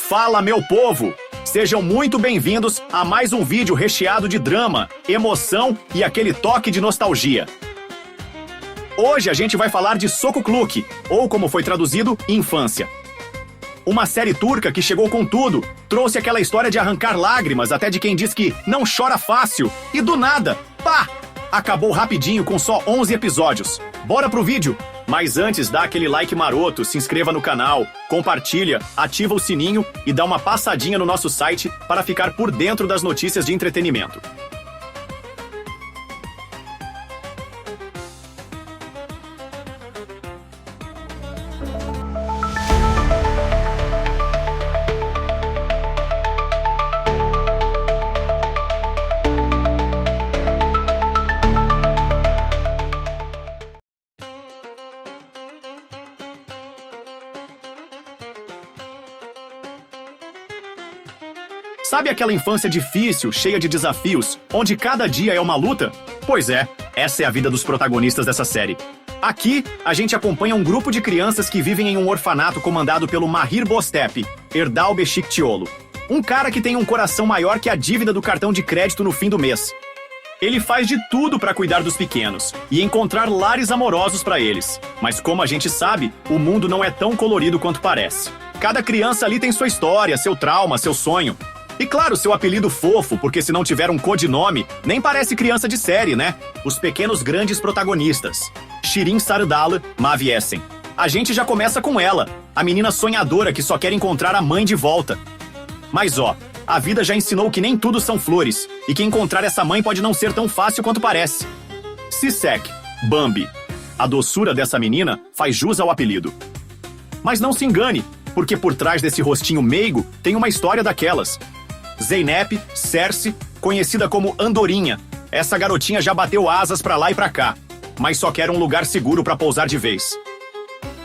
Fala, meu povo! Sejam muito bem-vindos a mais um vídeo recheado de drama, emoção e aquele toque de nostalgia. Hoje a gente vai falar de Sokukluk, ou como foi traduzido, infância. Uma série turca que chegou com tudo, trouxe aquela história de arrancar lágrimas até de quem diz que não chora fácil, e do nada, pá! Acabou rapidinho com só 11 episódios. Bora pro vídeo! Mas antes, dá aquele like maroto, se inscreva no canal, compartilha, ativa o sininho e dá uma passadinha no nosso site para ficar por dentro das notícias de entretenimento. Sabe aquela infância difícil, cheia de desafios, onde cada dia é uma luta? Pois é, essa é a vida dos protagonistas dessa série. Aqui, a gente acompanha um grupo de crianças que vivem em um orfanato comandado pelo Mahir Bostep, Erdal Beşikçioğlu. Um cara que tem um coração maior que a dívida do cartão de crédito no fim do mês. Ele faz de tudo para cuidar dos pequenos e encontrar lares amorosos para eles. Mas como a gente sabe, o mundo não é tão colorido quanto parece. Cada criança ali tem sua história, seu trauma, seu sonho. E claro, seu apelido fofo, porque se não tiver um codinome, nem parece criança de série, né? Os pequenos grandes protagonistas. Shirin Sardal, Mavi Essen. A gente já começa com ela, a menina sonhadora que só quer encontrar a mãe de volta. Mas ó, a vida já ensinou que nem tudo são flores, e que encontrar essa mãe pode não ser tão fácil quanto parece. Sisek, Bambi. A doçura dessa menina faz jus ao apelido. Mas não se engane, porque por trás desse rostinho meigo tem uma história daquelas. Zeynep, Cersei, conhecida como Andorinha. Essa garotinha já bateu asas pra lá e pra cá, mas só quer um lugar seguro pra pousar de vez.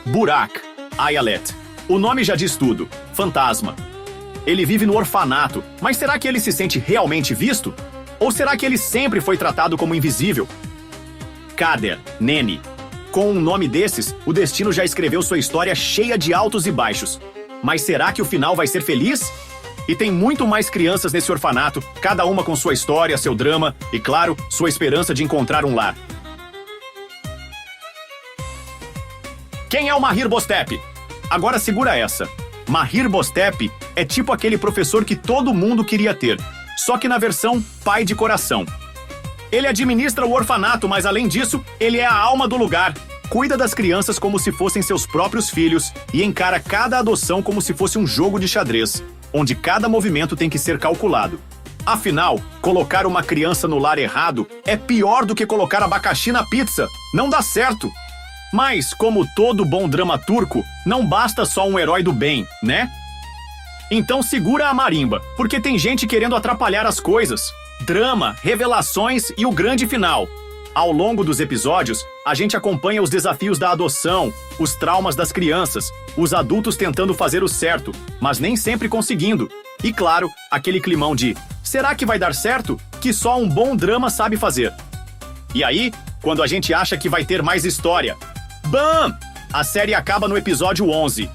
Burak, Hayalet. O nome já diz tudo, fantasma. Ele vive no orfanato, mas será que ele se sente realmente visto? Ou será que ele sempre foi tratado como invisível? Kader, Neni. Com um nome desses, o destino já escreveu sua história cheia de altos e baixos. Mas será que o final vai ser feliz? E tem muito mais crianças nesse orfanato, cada uma com sua história, seu drama e, claro, sua esperança de encontrar um lar. Quem é o Mahir Bostep? Agora segura essa. Mahir Bostep é tipo aquele professor que todo mundo queria ter, só que na versão pai de coração. Ele administra o orfanato, mas além disso, ele é a alma do lugar. Cuida das crianças como se fossem seus próprios filhos e encara cada adoção como se fosse um jogo de xadrez, onde cada movimento tem que ser calculado. Afinal, colocar uma criança no lar errado é pior do que colocar abacaxi na pizza. Não dá certo. Mas, como todo bom drama turco, não basta só um herói do bem, né? Então segura a marimba, porque tem gente querendo atrapalhar as coisas. Drama, revelações e o grande final. Ao longo dos episódios, a gente acompanha os desafios da adoção, os traumas das crianças, os adultos tentando fazer o certo, mas nem sempre conseguindo. E claro, aquele climão de será que vai dar certo? Que só um bom drama sabe fazer. E aí, quando a gente acha que vai ter mais história, bam! A série acaba no episódio 11.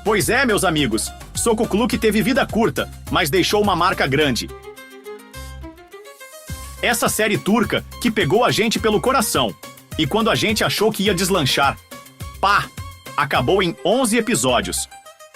Pois é, meus amigos, Sokukluk teve vida curta, mas deixou uma marca grande. Essa série turca que pegou a gente pelo coração. E quando a gente achou que ia deslanchar, pá! Acabou em 11 episódios.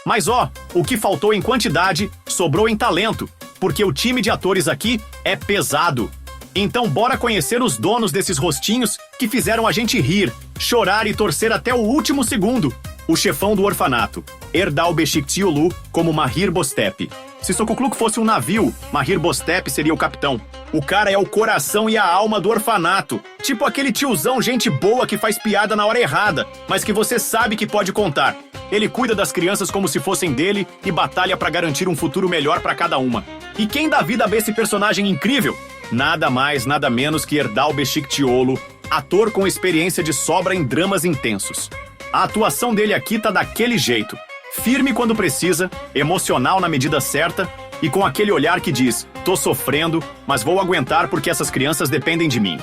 Mas ó, o que faltou em quantidade, sobrou em talento, porque o time de atores aqui é pesado. Então bora conhecer os donos desses rostinhos que fizeram a gente rir, chorar e torcer até o último segundo. O chefão do orfanato, Erdal Beşikçioğlu, como Mahir Bostep. Se Sokukluk fosse um navio, Mahir Bostep seria o capitão. O cara é o coração e a alma do orfanato. Tipo aquele tiozão gente boa que faz piada na hora errada, mas que você sabe que pode contar. Ele cuida das crianças como se fossem dele e batalha para garantir um futuro melhor para cada uma. E quem dá vida a esse personagem incrível? Nada mais, nada menos que Erdal Beşikçioğlu, ator com experiência de sobra em dramas intensos. A atuação dele aqui tá daquele jeito. Firme quando precisa, emocional na medida certa e com aquele olhar que diz, tô sofrendo, mas vou aguentar porque essas crianças dependem de mim.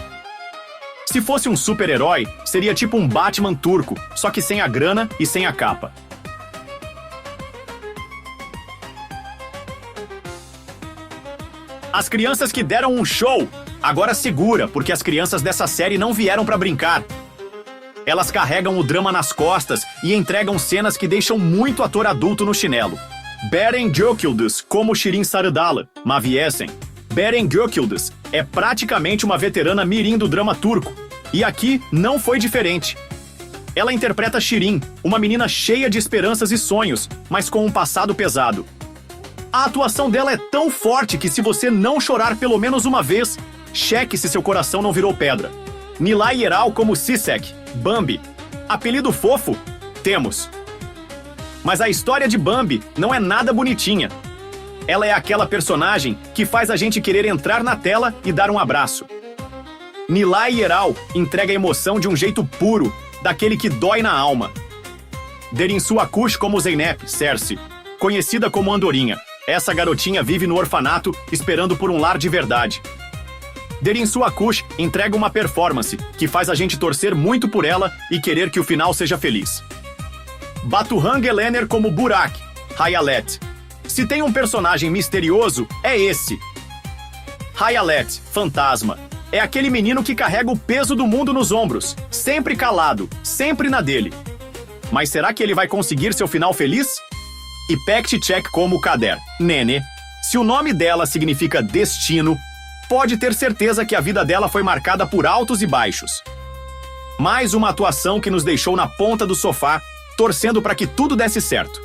Se fosse um super-herói, seria tipo um Batman turco, só que sem a grana e sem a capa. As crianças que deram um show. Agora segura, porque as crianças dessa série não vieram pra brincar. Elas carregam o drama nas costas e entregam cenas que deixam muito ator adulto no chinelo. Beren Gökyldız como Shirin Sarıdağlı, Mavi Esen. Beren Gökyldız é praticamente uma veterana mirim do drama turco. E aqui não foi diferente. Ela interpreta Shirin, uma menina cheia de esperanças e sonhos, mas com um passado pesado. A atuação dela é tão forte que se você não chorar pelo menos uma vez, cheque se seu coração não virou pedra. Nilay Yeral como Sisek, Bambi. Apelido fofo? Temos. Mas a história de Bambi não é nada bonitinha. Ela é aquela personagem que faz a gente querer entrar na tela e dar um abraço. Nilay Yeral entrega a emoção de um jeito puro, daquele que dói na alma. Derinsu Akush como Zeynep, Cersei, conhecida como Andorinha. Essa garotinha vive no orfanato esperando por um lar de verdade. Derinsu Akush entrega uma performance que faz a gente torcer muito por ela e querer que o final seja feliz. Batuhan Gelener como Burak, Hayalet. Se tem um personagem misterioso, é esse. Hayalet, fantasma. É aquele menino que carrega o peso do mundo nos ombros, sempre calado, sempre na dele. Mas será que ele vai conseguir seu final feliz? E Pektichek como Kader, Nene. Se o nome dela significa destino, pode ter certeza que a vida dela foi marcada por altos e baixos. Mais uma atuação que nos deixou na ponta do sofá, torcendo para que tudo desse certo.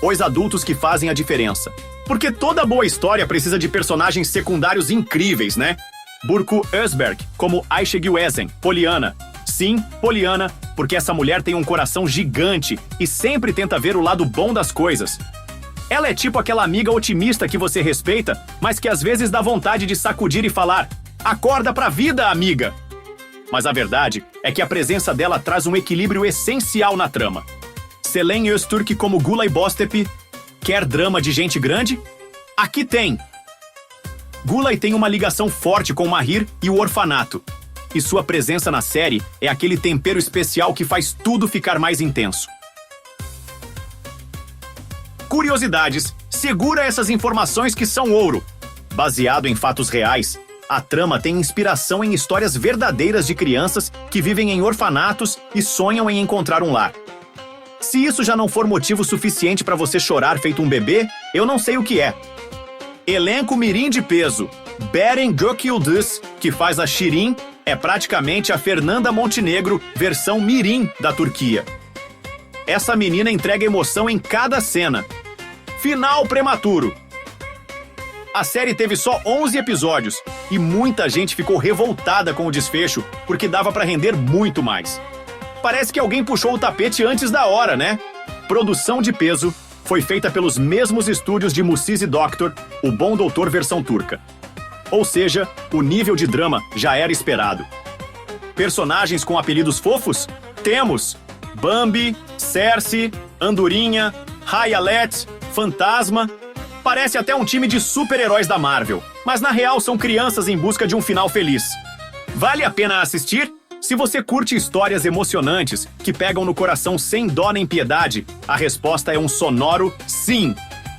Os adultos que fazem a diferença. Porque toda boa história precisa de personagens secundários incríveis, né? Burcu Özberg, como Ayşegül Ezen, Poliana. Sim, Poliana, porque essa mulher tem um coração gigante e sempre tenta ver o lado bom das coisas. Ela é tipo aquela amiga otimista que você respeita, mas que às vezes dá vontade de sacudir e falar: "Acorda pra vida, amiga!" Mas a verdade é que a presença dela traz um equilíbrio essencial na trama. Selen Öztürk como Gulay Bostep. Quer drama de gente grande? Aqui tem! Gulay tem uma ligação forte com Mahir e o orfanato. E sua presença na série é aquele tempero especial que faz tudo ficar mais intenso. Curiosidades, segura essas informações que são ouro. Baseado em fatos reais, a trama tem inspiração em histórias verdadeiras de crianças que vivem em orfanatos e sonham em encontrar um lar. Se isso já não for motivo suficiente para você chorar feito um bebê, eu não sei o que é. Elenco mirim de peso. Beren Gökyldız, que faz a Shirin, é praticamente a Fernanda Montenegro, versão mirim da Turquia. Essa menina entrega emoção em cada cena. Final prematuro. A série teve só 11 episódios e muita gente ficou revoltada com o desfecho porque dava para render muito mais. Parece que alguém puxou o tapete antes da hora, né? Produção de peso foi feita pelos mesmos estúdios de Mucize Doctor, O Bom Doutor versão turca. Ou seja, o nível de drama já era esperado. Personagens com apelidos fofos? Temos Bambi, Cersei, Andorinha, Hayalet, Fantasma. Parece até um time de super-heróis da Marvel, mas na real são crianças em busca de um final feliz. Vale a pena assistir? Se você curte histórias emocionantes que pegam no coração sem dó nem piedade, a resposta é um sonoro sim.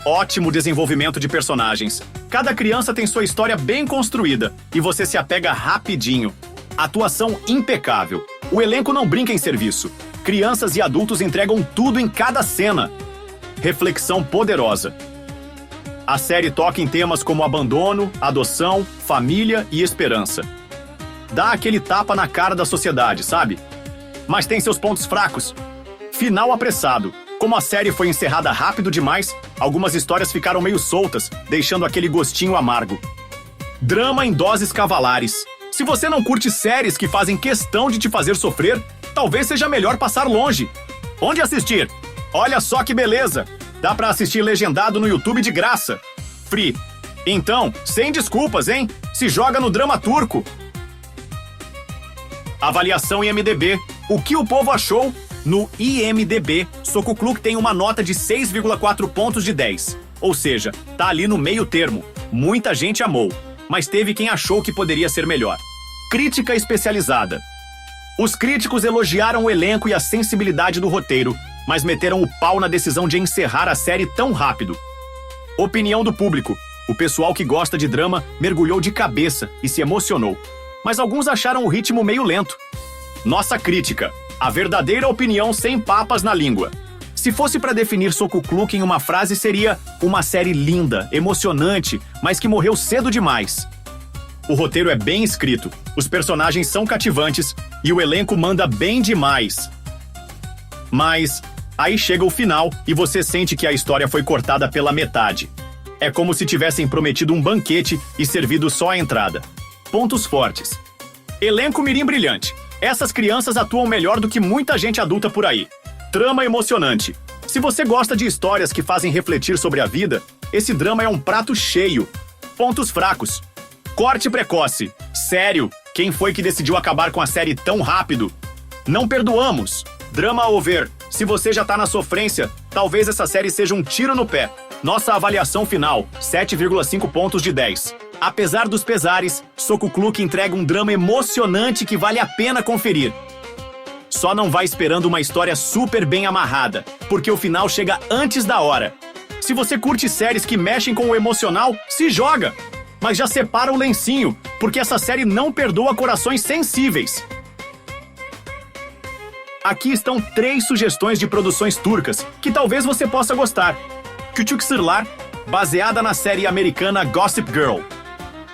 Ótimo desenvolvimento de personagens. Cada criança tem sua história bem construída e você se apega rapidinho. Atuação impecável. O elenco não brinca em serviço. Crianças e adultos entregam tudo em cada cena. Reflexão poderosa. A série toca em temas como abandono, adoção, família e esperança. Dá aquele tapa na cara da sociedade, sabe? Mas tem seus pontos fracos. Final apressado. Como a série foi encerrada rápido demais, algumas histórias ficaram meio soltas, deixando aquele gostinho amargo. Drama em doses cavalares. Se você não curte séries que fazem questão de te fazer sofrer, talvez seja melhor passar longe. Onde assistir? Olha só que beleza! Dá pra assistir legendado no YouTube de graça. Free. Então, sem desculpas, hein? Se joga no drama turco. Avaliação IMDb. O que o povo achou? No IMDb, Sokukluk tem uma nota de 6,4 pontos de 10. Ou seja, tá ali no meio termo. Muita gente amou, mas teve quem achou que poderia ser melhor. Crítica especializada. Os críticos elogiaram o elenco e a sensibilidade do roteiro, mas meteram o pau na decisão de encerrar a série tão rápido. Opinião do público. O pessoal que gosta de drama mergulhou de cabeça e se emocionou. Mas alguns acharam o ritmo meio lento. Nossa crítica. A verdadeira opinião sem papas na língua. Se fosse para definir Soku Kluk em uma frase, seria uma série linda, emocionante, mas que morreu cedo demais. O roteiro é bem escrito, os personagens são cativantes e o elenco manda bem demais. Mas aí chega o final e você sente que a história foi cortada pela metade. É como se tivessem prometido um banquete e servido só a entrada. Pontos fortes. Elenco mirim brilhante. Essas crianças atuam melhor do que muita gente adulta por aí. Trama emocionante. Se você gosta de histórias que fazem refletir sobre a vida, esse drama é um prato cheio. Pontos fracos. Corte precoce. Sério, quem foi que decidiu acabar com a série tão rápido? Não perdoamos. Drama over. Se você já tá na sofrência, talvez essa série seja um tiro no pé. Nossa avaliação final, 7,5 pontos de 10. Apesar dos pesares, Soku Kluk entrega um drama emocionante que vale a pena conferir. Só não vai esperando uma história super bem amarrada, porque o final chega antes da hora. Se você curte séries que mexem com o emocional, se joga! Mas já separa o lencinho, porque essa série não perdoa corações sensíveis. Aqui estão 3 sugestões de produções turcas, que talvez você possa gostar. Küçük Sırlar, baseada na série americana Gossip Girl.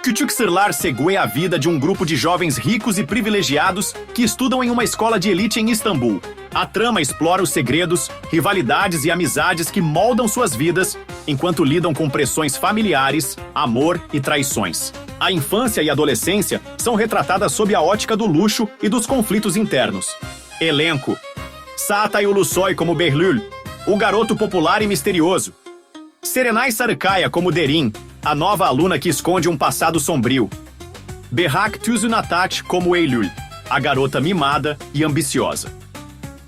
Küçük Sırlar segue a vida de um grupo de jovens ricos e privilegiados que estudam em uma escola de elite em Istambul. A trama explora os segredos, rivalidades e amizades que moldam suas vidas, enquanto lidam com pressões familiares, amor e traições. A infância e adolescência são retratadas sob a ótica do luxo e dos conflitos internos. Elenco: Çağatay Ulusoy como Behlül, o garoto popular e misterioso. Serenay Sarıkaya como Derin, a nova aluna que esconde um passado sombrio. Berrak Tüzünataş como Eylül, a garota mimada e ambiciosa.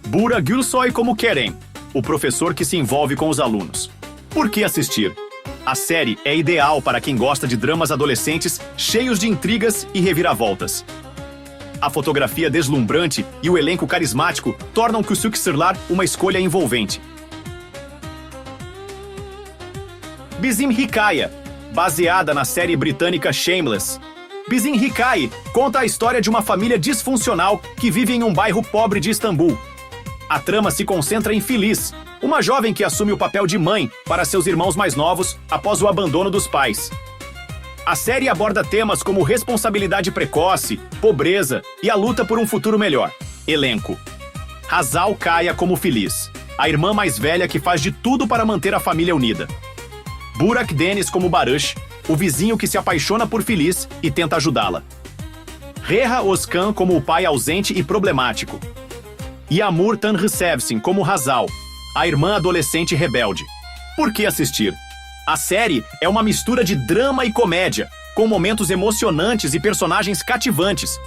Buğra Gülsoy como Kerem, o professor que se envolve com os alunos. Por que assistir? A série é ideal para quem gosta de dramas adolescentes cheios de intrigas e reviravoltas. A fotografia deslumbrante e o elenco carismático tornam Küçük Sırlar uma escolha envolvente. Bizim Hikaye, baseada na série britânica Shameless. Bizim Hikaye conta a história de uma família disfuncional que vive em um bairro pobre de Istambul. A trama se concentra em Filiz, uma jovem que assume o papel de mãe para seus irmãos mais novos após o abandono dos pais. A série aborda temas como responsabilidade precoce, pobreza e a luta por um futuro melhor. Elenco: Hazal Kaya como Filiz, a irmã mais velha que faz de tudo para manter a família unida. Burak Deniz como Barış, o vizinho que se apaixona por Filiz e tenta ajudá-la. Reha Özkan como o pai ausente e problemático. Yağmur Tanrısevsin como Hazal, a irmã adolescente rebelde. Por que assistir? A série é uma mistura de drama e comédia, com momentos emocionantes e personagens cativantes.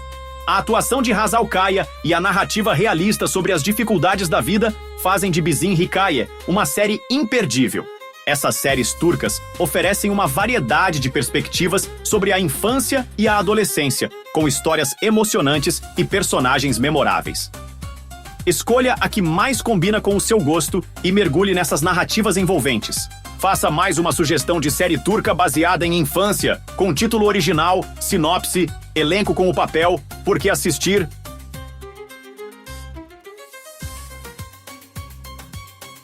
A atuação de Hazal Kaya e a narrativa realista sobre as dificuldades da vida fazem de Bizim Hikaye uma série imperdível. Essas séries turcas oferecem uma variedade de perspectivas sobre a infância e a adolescência, com histórias emocionantes e personagens memoráveis. Escolha a que mais combina com o seu gosto e mergulhe nessas narrativas envolventes. Faça mais uma sugestão de série turca baseada em infância, com título original, sinopse, elenco com o papel, por que assistir.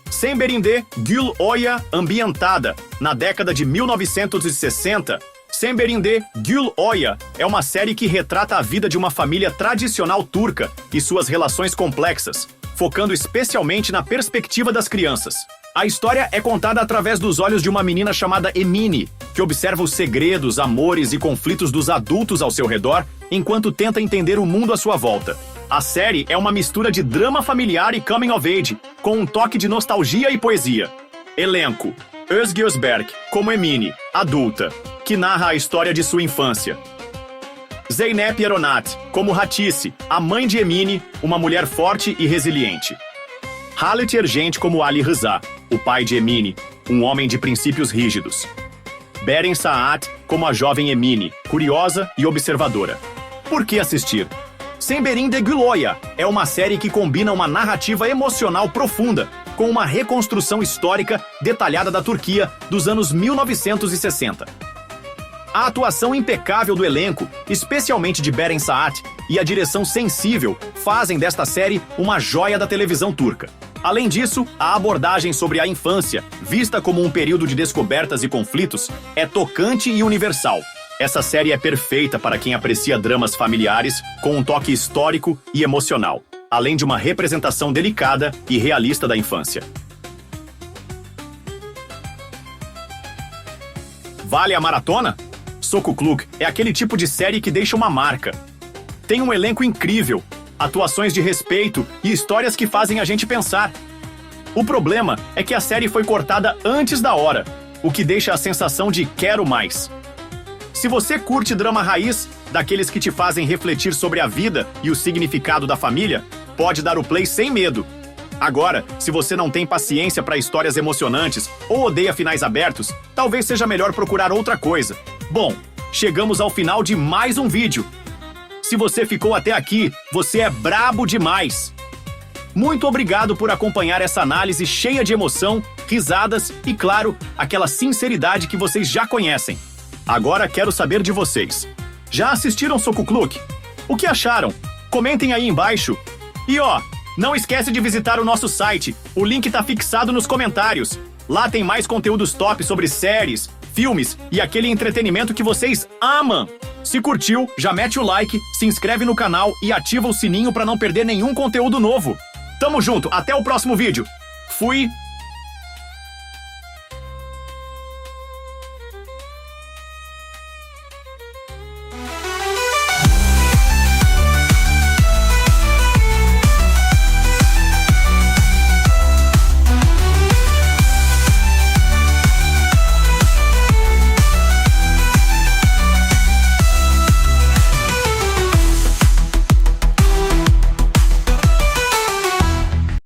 Semberinde Gül Oya, ambientada na década de 1960. Semberinde Gül Oya é uma série que retrata a vida de uma família tradicional turca e suas relações complexas, focando especialmente na perspectiva das crianças. A história é contada através dos olhos de uma menina chamada Emine, que observa os segredos, amores e conflitos dos adultos ao seu redor, enquanto tenta entender o mundo à sua volta. A série é uma mistura de drama familiar e coming of age, com um toque de nostalgia e poesia. Elenco: Özge Özberk, como Emine, adulta, que narra a história de sua infância. Zeynep Eronat, como Hatice, a mãe de Emine, uma mulher forte e resiliente. Halit Ergent como Ali Rıza, o pai de Emine, um homem de princípios rígidos. Beren Saat como a jovem Emine, curiosa e observadora. Por que assistir? Semberinde Gül Oya é uma série que combina uma narrativa emocional profunda com uma reconstrução histórica detalhada da Turquia dos anos 1960. A atuação impecável do elenco, especialmente de Beren Saat, e a direção sensível fazem desta série uma joia da televisão turca. Além disso, a abordagem sobre a infância, vista como um período de descobertas e conflitos, é tocante e universal. Essa série é perfeita para quem aprecia dramas familiares com um toque histórico e emocional, além de uma representação delicada e realista da infância. Vale a maratona? Sokukluk é aquele tipo de série que deixa uma marca. Tem um elenco incrível, atuações de respeito e histórias que fazem a gente pensar. O problema é que a série foi cortada antes da hora, o que deixa a sensação de quero mais. Se você curte drama raiz, daqueles que te fazem refletir sobre a vida e o significado da família, pode dar o play sem medo. Agora, se você não tem paciência para histórias emocionantes ou odeia finais abertos, talvez seja melhor procurar outra coisa. Bom, chegamos ao final de mais um vídeo. Se você ficou até aqui, você é brabo demais! Muito obrigado por acompanhar essa análise cheia de emoção, risadas e, claro, aquela sinceridade que vocês já conhecem. Agora quero saber de vocês. Já assistiram Sokukluk? O que acharam? Comentem aí embaixo. E não esquece de visitar o nosso site. O link tá fixado nos comentários. Lá tem mais conteúdos top sobre séries, filmes e aquele entretenimento que vocês amam. Se curtiu, já mete o like, se inscreve no canal e ativa o sininho para não perder nenhum conteúdo novo. Tamo junto, até o próximo vídeo. Fui!